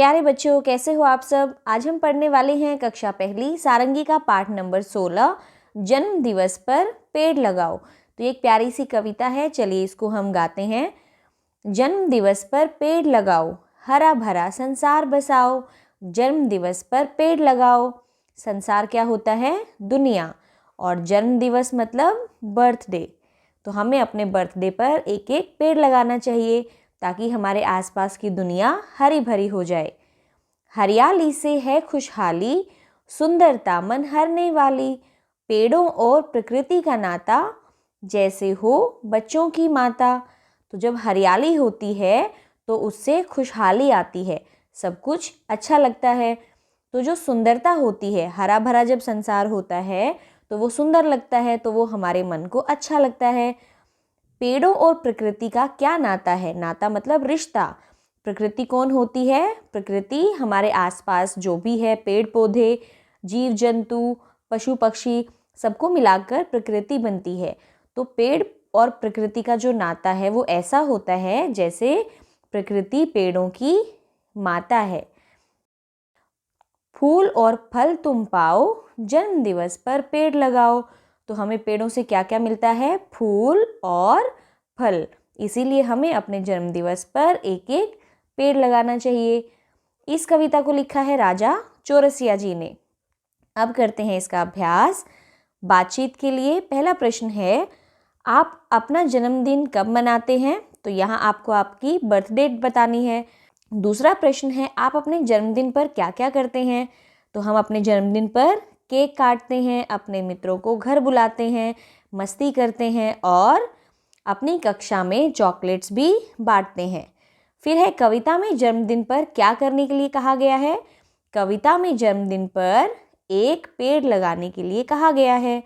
प्यारे बच्चों, कैसे हो आप सब। आज हम पढ़ने वाले हैं कक्षा पहली सारंगी का पाठ नंबर 16 जन्म दिवस पर पेड़ लगाओ। तो ये एक प्यारी सी कविता है, चलिए इसको हम गाते हैं। जन्म दिवस पर पेड़ लगाओ, हरा भरा संसार बसाओ। जन्म दिवस पर पेड़ लगाओ। संसार क्या होता है? दुनिया। और जन्म दिवस मतलब बर्थडे। तो हमें अपने बर्थडे पर एक एक पेड़ लगाना चाहिए ताकि हमारे आसपास की दुनिया हरी भरी हो जाए। हरियाली से है खुशहाली, सुंदरता मन हरने वाली। पेड़ों और प्रकृति का नाता, जैसे हो बच्चों की माता। तो जब हरियाली होती है तो उससे खुशहाली आती है, सब कुछ अच्छा लगता है। तो जो सुंदरता होती है, हरा भरा जब संसार होता है तो वो सुंदर लगता है, तो वो हमारे मन को अच्छा लगता है। पेड़ों और प्रकृति का क्या नाता है? नाता मतलब रिश्ता। प्रकृति कौन होती है? प्रकृति हमारे आसपास जो भी है, पेड़ पौधे, जीव जंतु, पशु पक्षी, सबको मिलाकर प्रकृति बनती है। तो पेड़ और प्रकृति का जो नाता है वो ऐसा होता है जैसे प्रकृति पेड़ों की माता है। फूल और फल तुम पाओ, जन्म दिवस पर पेड़ लगाओ। तो हमें पेड़ों से क्या क्या मिलता है? फूल और फल। इसीलिए हमें अपने जन्म दिवस पर एक एक पेड़ लगाना चाहिए। इस कविता को लिखा है राजा चौरसिया जी ने। अब करते हैं इसका अभ्यास। बातचीत के लिए पहला प्रश्न है, आप अपना जन्मदिन कब मनाते हैं? तो यहाँ आपको आपकी बर्थ डेट बतानी है। दूसरा प्रश्न है, आप अपने जन्मदिन पर क्या क्या करते हैं? तो हम अपने जन्मदिन पर केक काटते हैं, अपने मित्रों को घर बुलाते हैं, मस्ती करते हैं और अपनी कक्षा में चॉकलेट्स भी बांटते हैं। फिर है, कविता में जन्मदिन पर क्या करने के लिए कहा गया है? कविता में जन्मदिन पर एक पेड़ लगाने के लिए कहा गया है।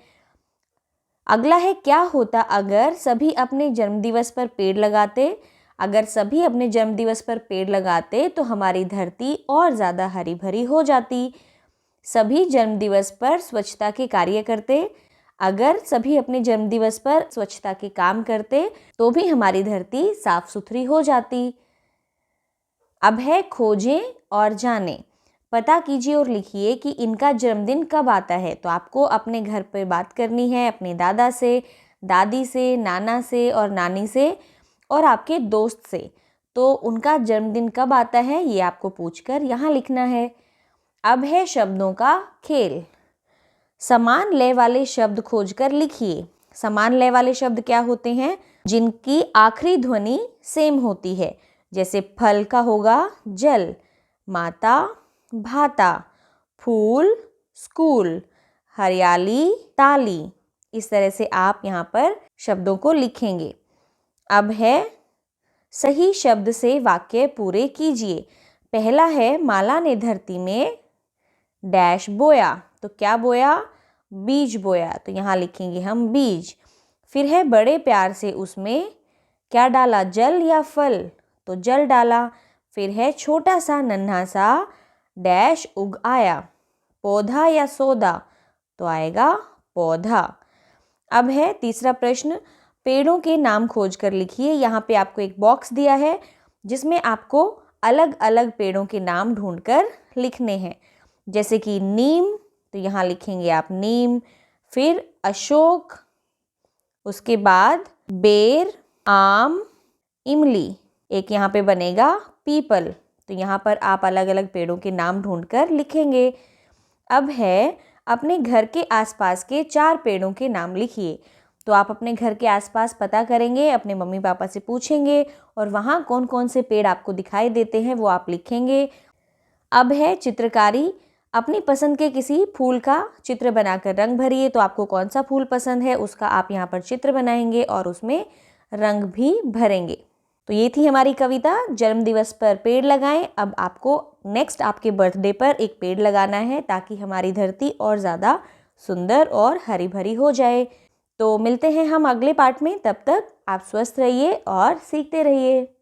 अगला है, क्या होता अगर सभी अपने जन्मदिवस पर पेड़ लगाते? अगर सभी अपने जन्मदिवस पर पेड़ लगाते तो हमारी धरती और ज़्यादा हरी भरी हो जाती। सभी जन्मदिवस पर स्वच्छता के कार्य करते। अगर सभी अपने जन्मदिवस पर स्वच्छता के काम करते तो भी हमारी धरती साफ सुथरी हो जाती। अब है, खोजें और जानें। पता कीजिए और लिखिए कि इनका जन्मदिन कब आता है। तो आपको अपने घर पर बात करनी है, अपने दादा से, दादी से, नाना से और नानी से और आपके दोस्त से। तो उनका जन्मदिन कब आता है ये आपको पूछकर यहाँ लिखना है। अब है शब्दों का खेल। समान लय वाले शब्द खोजकर लिखिए। समान लय वाले शब्द क्या होते हैं? जिनकी आखिरी ध्वनि सेम होती है। जैसे फल का होगा जल, माता भाता, फूल स्कूल, हरियाली ताली। इस तरह से आप यहाँ पर शब्दों को लिखेंगे। अब है, सही शब्द से वाक्य पूरे कीजिए। पहला है, माला ने धरती में डैश बोया। तो क्या बोया? बीज बोया। तो यहाँ लिखेंगे हम बीज। फिर है, बड़े प्यार से उसमें क्या डाला? जल या फल? तो जल डाला। फिर है, छोटा सा नन्हा सा डैश उग आया। पौधा या सौदा? तो आएगा पौधा। अब है तीसरा प्रश्न, पेड़ों के नाम खोजकर लिखिए। यहाँ पे आपको एक बॉक्स दिया है जिसमें आपको अलग अलग पेड़ों के नाम ढूंढकर लिखने हैं। जैसे कि नीम, तो यहाँ लिखेंगे आप नीम। फिर अशोक, उसके बाद बेर, आम, इमली। एक यहाँ पे बनेगा पीपल। तो यहाँ पर आप अलग अलग पेड़ों के नाम ढूंढकर लिखेंगे। अब है, अपने घर के आसपास के 4 पेड़ों के नाम लिखिए। तो आप अपने घर के आसपास पता करेंगे, अपने मम्मी पापा से पूछेंगे और वहाँ कौन कौन से पेड़ आपको दिखाई देते हैं वो आप लिखेंगे। अब है चित्रकारी। अपनी पसंद के किसी फूल का चित्र बनाकर रंग भरिए। तो आपको कौन सा फूल पसंद है उसका आप यहाँ पर चित्र बनाएंगे और उसमें रंग भी भरेंगे। तो ये थी हमारी कविता, जन्म दिवस पर पेड़ लगाएं। अब आपको नेक्स्ट आपके बर्थडे पर एक पेड़ लगाना है ताकि हमारी धरती और ज़्यादा सुंदर और हरी भरी हो जाए। तो मिलते हैं हम अगले पार्ट में, तब तक आप स्वस्थ रहिए और सीखते रहिए।